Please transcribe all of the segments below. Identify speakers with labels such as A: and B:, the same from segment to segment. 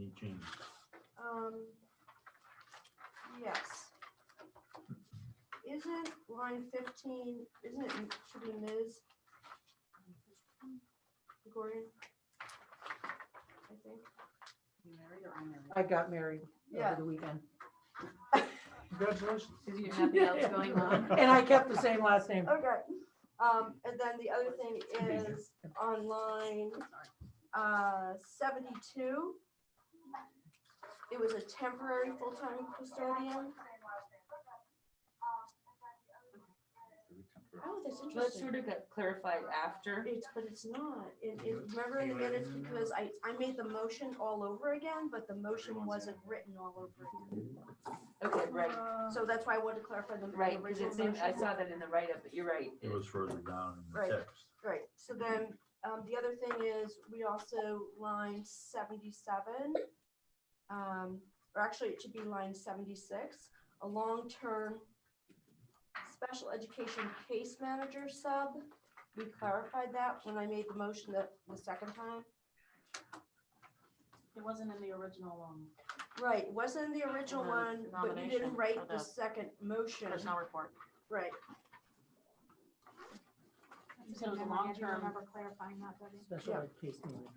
A: Any changes?
B: Yes. Isn't line 15, isn't it, should be Ms. Gordon? I think.
C: You married or unmarried?
D: I got married
B: Yeah.
D: over the weekend.
A: Congratulations.
C: Because you have nothing else going on.
D: And I kept the same last name.
B: Okay. And then the other thing is on line 72. It was a temporary full-time custodian. Oh, that's
C: Well, it
B: interesting.
C: sort of got clarified after.
B: But it's not. Remember in the minutes, because I made the motion all over again, but the motion wasn't written all over again.
C: Okay, right,
B: So that's why I wanted to clarify the
C: right, because
B: original
C: it seemed, I
B: motion.
C: saw that in the write-up, but you're right.
A: It was further down in the
B: Right.
A: text.
B: Right, so then, the other thing is, we also, line 77, or actually it should be line 76, a long-term special education case manager sub. We clarified that when I made the motion the second time.
E: It wasn't in the original,
B: Right, it wasn't in the original
E: The
B: one, but you didn't
E: nomination
B: write
E: for
B: the
E: the
B: second motion.
E: personnel report.
B: Right,
E: You said it was a long-term. Remember clarifying that, Debbie?
D: Special
B: Yeah.
D: ed case manager.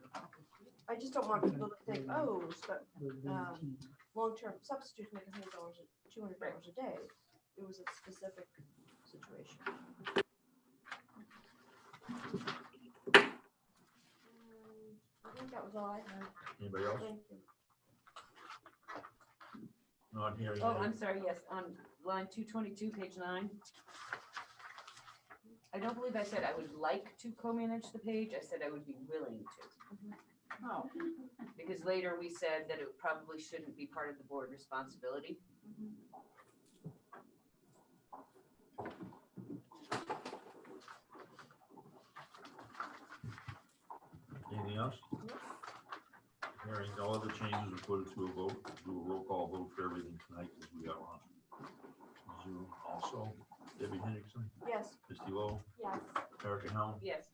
B: I just don't want people to think, oh,
D: The lead team.
B: long-term substitutes make $100, $200 a day. It was a specific situation. I think that was all I had.
A: Anybody else?
B: Thank you.
A: Not hearing.
C: Oh,
A: any.
C: I'm sorry, yes, on line 222, page 9. I don't believe I said I would like to co-manage the page, I said I would be willing to.
E: Oh.
C: Because later we said that it probably shouldn't be part of the board responsibility.
A: Anything else? Hearing no other changes, we put it to a vote, do a roll call vote for everything tonight as we are on Zoom also. Debbie Hendrickson,
B: Yes.
A: Misty Lowe,
E: Yes.
A: Erica Helm,
C: Yes.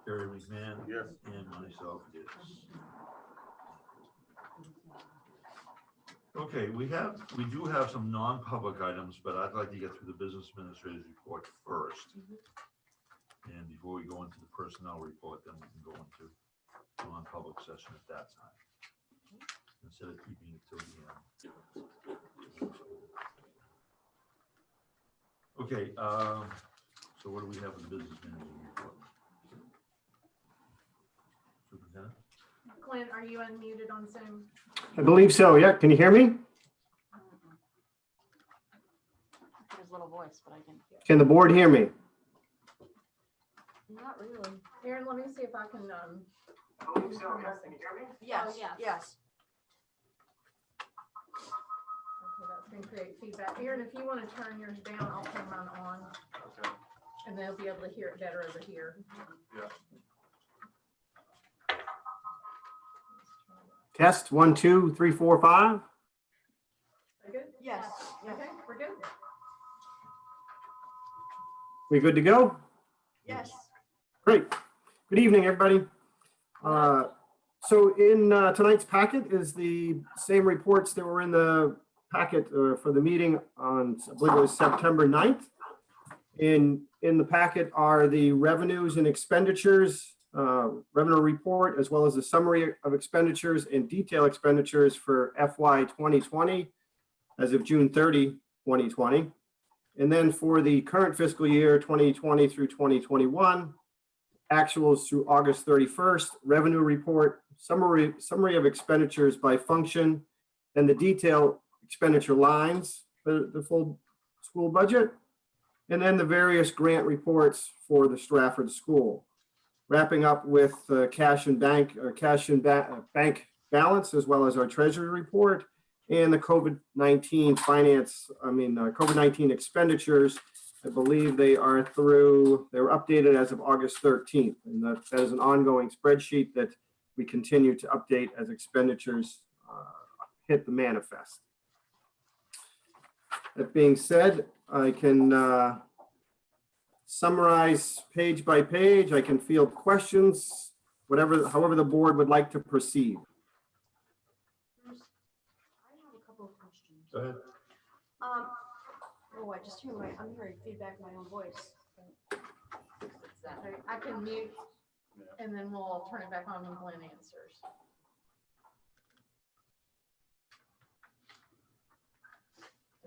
A: Terry McMahon.
F: Yes.
A: And myself, yes. Okay, we do have some non-public items, but I'd like to get through the business administrator's report first. And before we go into the personnel report, then we can go into non-public session at that time, instead of keeping it till the end. Okay, so what do we have in the business manager report? Superintendent?
E: Clint, are you unmuted on Zoom?
F: I believe so, yeah. Can you hear me?
E: His little voice, but I can hear.
F: Can the board hear me?
B: Not really.
E: Aaron, let me see if I can,
F: I believe so, yeah. Can you hear me?
B: Yes,
E: yes.
B: yes.
E: okay, that's gonna create feedback. Aaron, if you want to turn yours down, I'll turn mine on,
F: Okay.
E: and they'll be able to hear it better over here.
F: Test 1, 2, 3, 4, 5.
E: Are good?
B: Yes, yes.
E: Okay, we're good?
F: We good to go?
B: Yes.
F: Great. Good evening, everybody. So in tonight's packet is the same reports that were in the packet for the meeting on, I believe it was September 9th. In the packet are the revenues and expenditures, revenue report, as well as a summary of expenditures and detailed expenditures for FY 2020 as of June 30, 2020. And then for the current fiscal year 2020 through 2021, actuals through August 31st, revenue report, summary of expenditures by function, and the detailed expenditure lines for the full school budget, and then the various grant reports for the Strafford School. Wrapping up with cash and bank balance, as well as our treasury report and the COVID-19 COVID-19 expenditures. I believe they were updated as of August 13th. And that is an ongoing spreadsheet that we continue to update as expenditures hit the manifest. That being said, I can summarize page by page. I can field questions, however the board would like to proceed.
A: Go ahead.
B: Oh, I just hear I'm hearing feedback in my own voice.
C: It's that.
E: Okay, I can mute and then we'll turn it back on when Glenn answers.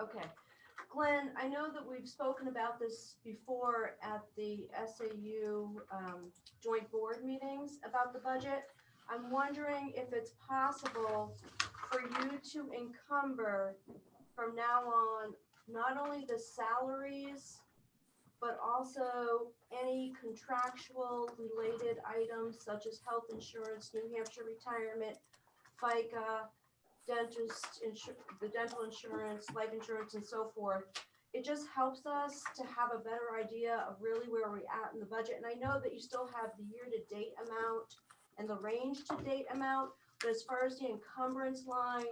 B: Okay. Glenn, I know that we've spoken about this before at the SAU joint board meetings about the budget. I'm wondering if it's possible for you to encumber from now on, not only the salaries, but also any contractual related items such as health insurance, New Hampshire retirement, FICA, the dental insurance, life insurance, and so forth. It just helps us to have a better idea of really where we're at in the budget. And I know that you still have the year-to-date amount and the range-to-date amount, but as far as the encumbrance line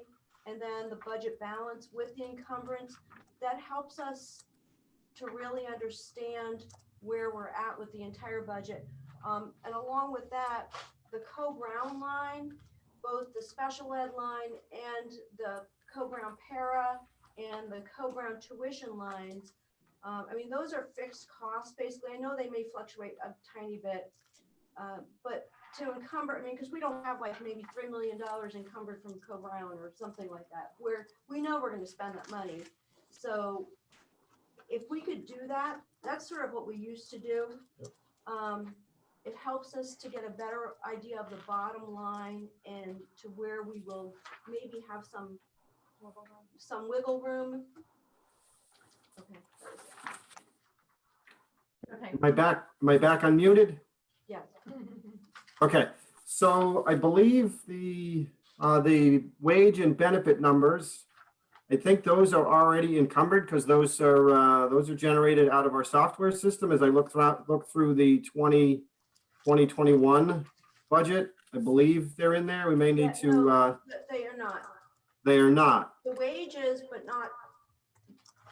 B: and then the budget balance with the encumbrance, that helps us to really understand where we're at with the entire budget. And along with that, the Co-Brown line, both the special ed line and the Co-Brown para and the Co-Brown tuition lines, I mean, those are fixed costs, basically. I know they may fluctuate a tiny bit, but to encumber, I mean, because we don't have like maybe $3 million encumbered from Co-Brown or something like that, where we know we're going to spend that money. So if we could do that, that's sort of what we used to do.
A: Yep.
B: It helps us to get a better idea of the bottom line and to where we will maybe have some wiggle room. Okay.
E: Okay.
F: Am I back unmuted?
B: Yes.
F: Okay, so I believe the wage and benefit numbers, I think those are already encumbered because those are generated out of our software system. As I look through the 2021 budget, I believe they're in there. We may need
B: Yeah,
F: to,
B: no, they are not.
F: they are not.
B: The wages, but not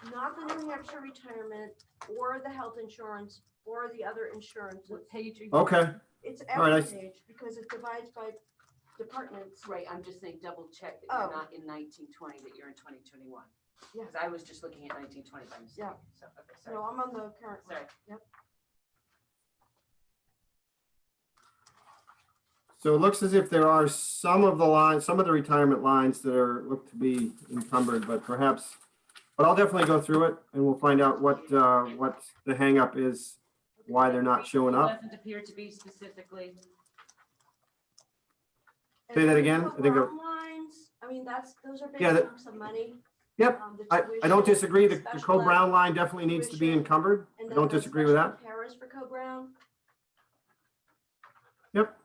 B: the New Hampshire retirement or the health insurance or the other insurances.
C: What page are you?
F: Okay,
B: It's
F: All right,
B: every page because it divides by departments.
C: Right, I'm just saying double check that
B: Oh.
C: you're not in 1920, that you're in 2021.
B: Yeah.
C: Because I was just looking at 1920 by mistake.
B: Yeah.
C: So, okay, sorry.
B: No, I'm on the current one.
C: Sorry.
B: Yep.
F: so it looks as if there are some of the retirement lines that look to be encumbered, but I'll definitely go through it and we'll find out what the hang up is, why they're not showing
C: It
F: up.
C: doesn't appear to be specifically.
B: And
F: Say that
B: the
F: again? I think
B: Co-Brown lines, I mean, those are big
F: Yeah,
B: chunks of money.
F: Yep,
B: The
F: I don't
B: tuition,
F: disagree. The
B: special ed,
F: Co-Brown line definitely needs to be
B: tuition,
F: encumbered.
B: and
F: I
B: then
F: don't
B: the
F: disagree with
B: special
F: that.
B: Paras for Co-Brown.
F: Yep.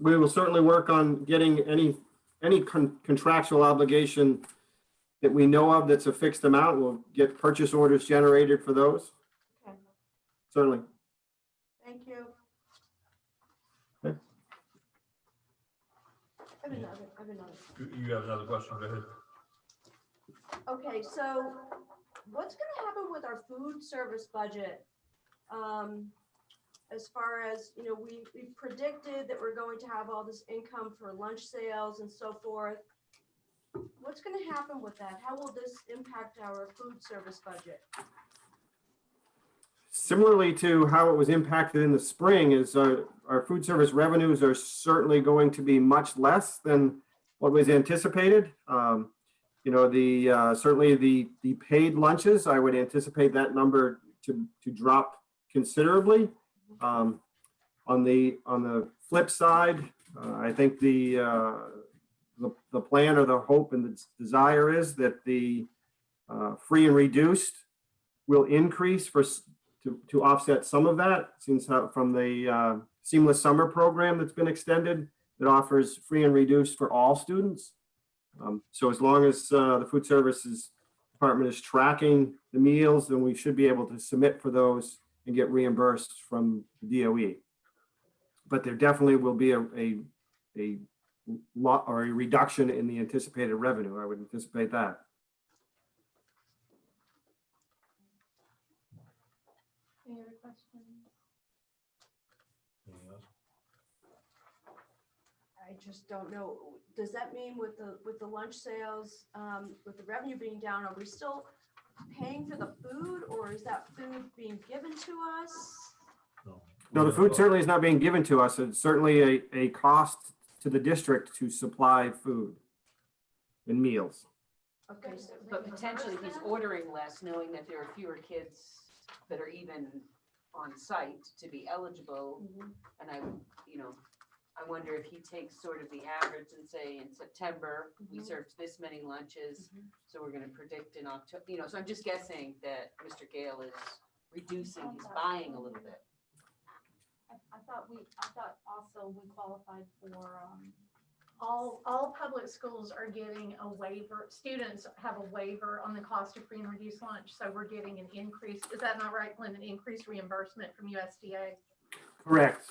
F: We will certainly work on getting any contractual obligation that we know of that's a fixed amount. We'll get purchase orders generated for those.
B: Okay,
F: Certainly.
B: thank you.
F: Okay.
B: I have another.
A: You have another question? Go ahead.
B: Okay, so what's gonna happen with our food service budget? As far as, we predicted that we're going to have all this income for lunch sales and so forth. What's gonna happen with that? How will this impact our food service budget?
F: Similarly to how it was impacted in the spring, is our food service revenues are certainly going to be much less than what was anticipated. Certainly the paid lunches, I would anticipate that number to drop considerably. On the flip side, I think the plan or the hope and the desire is that the free and reduced will increase to offset some of that, since from the seamless summer program that's been extended that offers free and reduced for all students. So as long as the food services department is tracking the meals, then we should be able to submit for those and get reimbursed from the DOE. But there definitely will be a lot or a reduction in the anticipated revenue. I would anticipate that.
E: Any other questions?
A: Anything else?
B: I just don't know. Does that mean with the lunch sales, with the revenue being down, are we still paying for the food, or is that food being given to us?
F: No, the food certainly is not being given to us. It's certainly a cost to the district to supply food and meals.
B: Okay, so
C: But potentially he's ordering less, knowing that there are fewer kids that are even on site to be eligible.
B: mhm,
C: And I wonder if he takes sort of the average and say in September, we
B: Mhm.
C: served this many lunches.
B: Mhm.
C: So we're gonna predict in October, so I'm just guessing that Mr. Gale is reducing his buying a little bit.
G: I thought also we qualified for,
E: All public schools are getting a waiver, students have a waiver on the cost of free and reduced lunch, so we're getting an increase, is that not right, Glenn, an increased reimbursement from USDA?
F: Correct.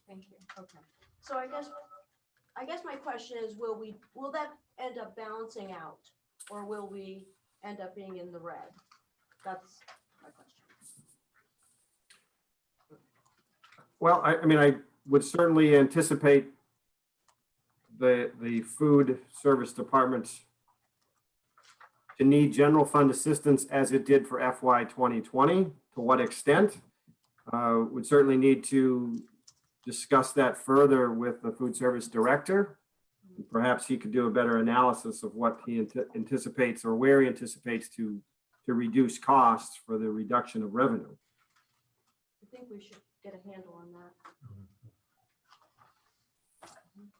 G: thank you.
C: Okay.
B: so I guess my question is, will that end up balancing out, or will we end up being in the red? That's my question.
F: Well, I mean, I would certainly anticipate the food service department to need general fund assistance as it did for FY 2020. To what extent? Would certainly need to discuss that further with the food service director. Perhaps he could do a better analysis of what he anticipates or where he anticipates to reduce costs for the reduction of revenue.
B: I think we should get a handle on that.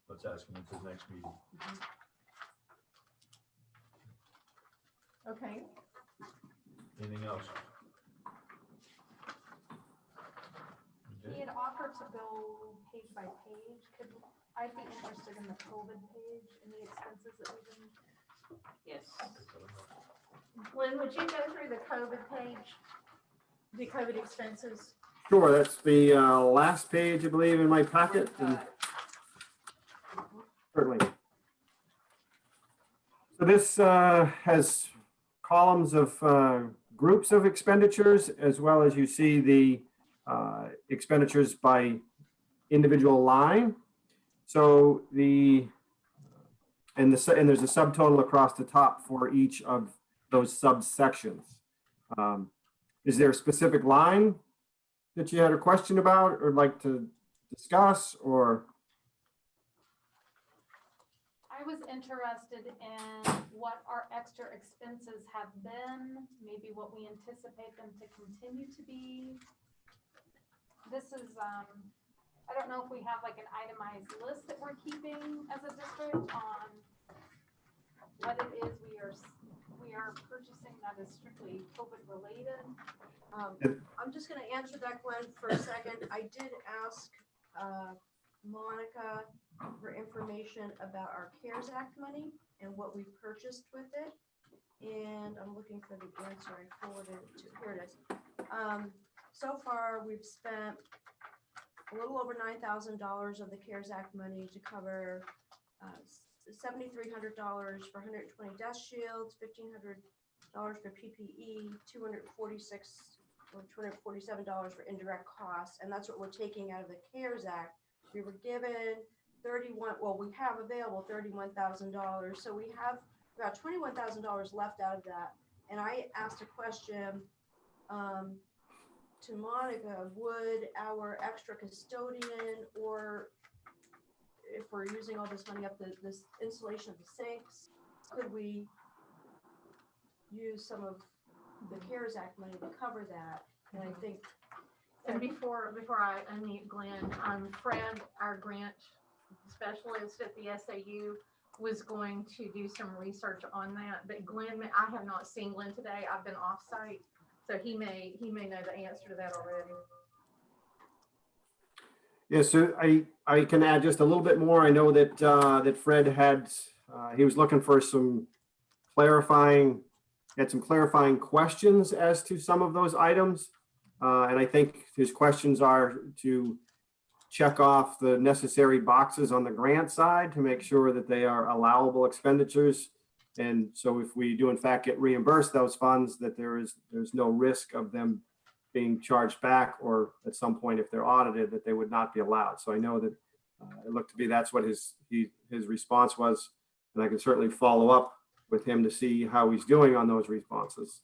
A: Let's ask him at the next meeting.
E: Okay,
A: Anything else?
G: He
A: Okay.
G: had offered to go page by page. I'd be interested in the COVID page and the expenses that we've been.
C: Yes.
E: Glenn, would you go through the COVID page, the COVID expenses?
F: Sure, that's the last page, I believe, in my packet. And certainly. So this has columns of groups of expenditures, as well as you see the expenditures by individual line. So there's a subtotal across the top for each of those subsections. Is there a specific line that you had a question about or like to discuss, or?
G: I was interested in what our extra expenses have been, maybe what we anticipate them to continue to be. This is, I don't know if we have like an itemized list that we're keeping as a district on what it is we are purchasing that is strictly COVID related.
B: I'm just gonna answer that, Glenn, for a second. I did ask Monica for information about our CARES Act money and what we purchased with it. And I'm looking for the answer. I forwarded it to, here it is. So far, we've spent a little over $9,000 of the CARES Act money to cover $7,300 for 120 desk shields, $1,500 for PPE, $247 for indirect costs, and that's what we're taking out of the CARES Act. We were given we have available $31,000, so we have about $21,000 left out of that. And I asked a question to Monica, would our extra custodian, or if we're using all this money up, this installation of the sinks, could we use some of the CARES Act money to cover that? And I think.
E: And before I unmute Glenn, Fred, our grant specialist at the SAU, was going to do some research on that. But Glenn, I have not seen Glenn today. I've been off site, so he may know the answer to that already.
F: Yeah, so I can add just a little bit more. I know that that Fred had he was looking for some clarifying questions as to some of those items. And I think his questions are to check off the necessary boxes on the grant side to make sure that they are allowable expenditures. And so if we do in fact get reimbursed those funds, that there's no risk of them being charged back, or at some point if they're audited that they would not be allowed. So I know that It looked to be that's what his response was. And I can certainly follow up with him to see how he's doing on those responses.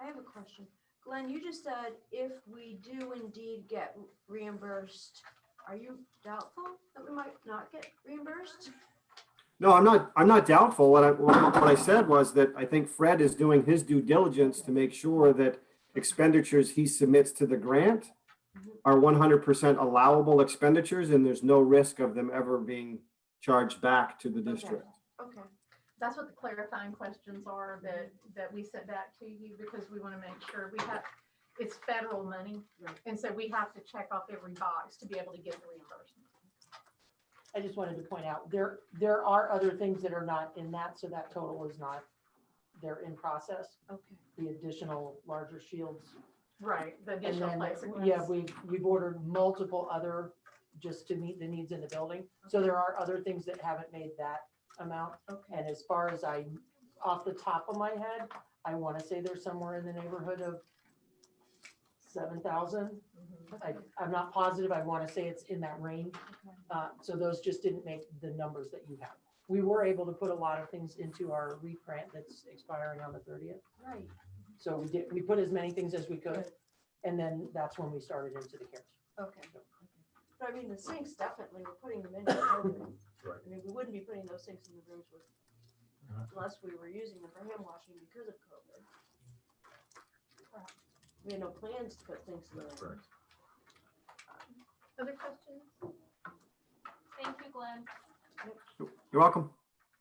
B: I have a question. Glenn, you just said if we do indeed get reimbursed, are you doubtful that we might not get reimbursed?
F: No, I'm not doubtful. What I said was that I think Fred is doing his due diligence to make sure that expenditures he submits to the grant are 100% allowable expenditures, and there's no risk of them ever being charged back to the district.
B: Okay,
E: That's what the clarifying questions are that we sent back to you, because we want to make sure it's federal money.
C: Right.
E: And so we have to check off every box to be able to get the reimbursement.
D: I just wanted to point out, there are other things that are not in that, so that total is not, they're in process.
B: okay.
D: The additional larger shields.
E: Right, the
D: And
E: additional
D: then,
E: plexiglass.
D: yeah, we've ordered multiple other just to meet the needs in the building. So there are other things that haven't made that amount.
B: Okay.
D: And as far as off the top of my head, I want to say they're somewhere in the neighborhood of 7,000. I'm not positive. I want to say it's in that range. So those just didn't make the numbers that you have. We were able to put a lot of things into our REAP grant that's expiring on the 30th.
B: Right.
D: So we put as many things as we could. And then that's when we started into the CARES.
B: Okay. But I mean, the sinks, definitely, we're putting them in for COVID.
A: Right.
B: I mean, we wouldn't be putting those sinks in the rooms with, unless we were using them for hand washing because of COVID. We had no plans to put sinks in the
A: That's
B: rooms.
A: correct.
E: Other questions?
G: Thank you, Glenn.
F: You're welcome.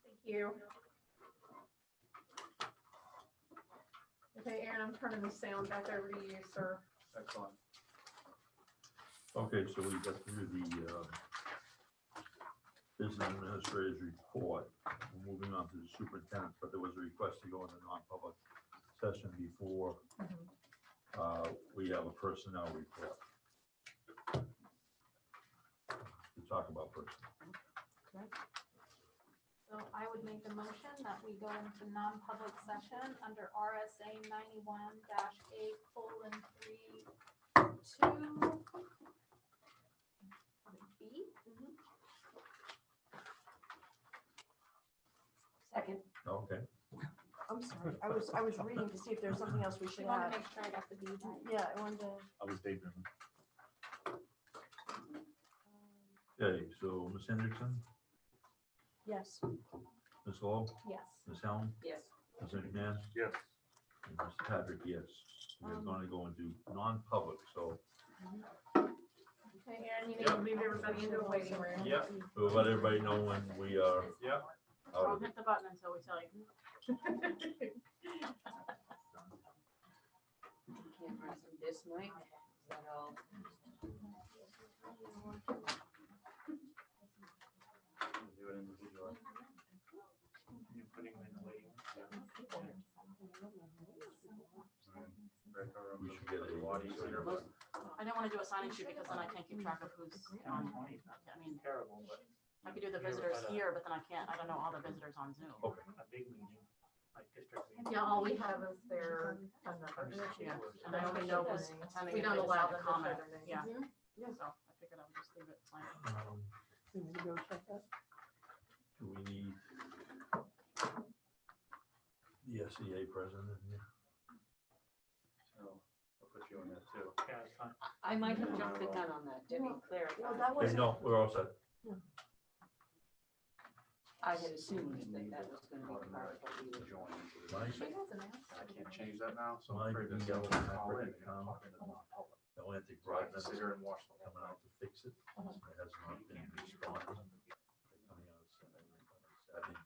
E: Thank you. Okay, Aaron, I'm turning the sound back over to you, sir.
A: Excellent. Okay, so we got through the business administrator's report. We're moving on to the superintendent, but there was a request to go into non-public session before we have a personnel report. To talk about personnel.
G: So I would make a motion that we go into non-public session under RSA 91-A:3(2). B.
D: Second.
A: Okay,
B: I'm sorry, I was reading to see if there's something else we
G: You
B: should
G: want
B: have.
G: to make sure I got the B right.
B: Yeah, I wanted to.
A: I was daydreaming. Okay, so Ms. Hendrickson,
B: Yes.
A: Ms. Hall,
G: Yes.
A: Ms. Helm,
C: Yes.
A: Ms. McMahon? Yes. And Mr. Patrick, yes. We're going to go into non-public, so
E: Okay, Aaron, you need to move everybody into a waiting room.
A: Yep. we'll let everybody know when we are out of it.
E: Hit the button until we tell you.
C: Cameras and this mic, is that all?
H: Do it individually. You putting them in the waiting room?
A: We should get a
I: I don't want to do a signing sheet because then I can't keep track of who's on. I mean,
H: Terrible, but
I: I could do the visitors here, but then I don't know all the visitors on Zoom.
A: Okay.
H: a big meeting, like district meeting.
E: Yeah, all we have is their phone number.
I: Yeah, and I only know who's attending.
E: We
I: if
E: don't
I: they
E: allow
I: decide to
E: them to show
I: comment.
E: their name.
I: Yeah,
B: Yeah.
I: so I figured I would just leave it blank.
D: Can we go check that?
A: Do we need the SEA president in here?
H: So I'll put you in that too. Yeah, it's fine.
C: I might have jumped the gun on that, Debbie, Claire.
B: Well, that
A: Okay,
B: was.
A: no, we're all set.
C: I had assumed that was gonna be part of what we were.
A: Mike,
E: She has an answer.
H: I can't change that now, so
A: Mike,
H: I'm afraid
A: you
H: to
A: yell
H: go
A: at
H: call in.
A: Patrick to come. Atlantic Broadband
H: Sit here and watch the
A: coming out to fix it. It has not been responded. They're coming out Saturday,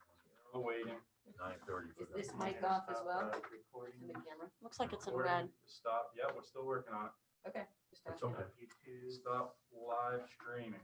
H: Oh, waiting.
A: 9:30 for
C: Is this
A: that.
C: mic off as well,
H: Recording.
C: in the camera?
I: Looks like it's in
H: Recording.
I: red.
H: Stop, yeah, we're still working on it.
C: Okay. Just
A: It's
C: asking.
A: okay.
H: Stop live streaming.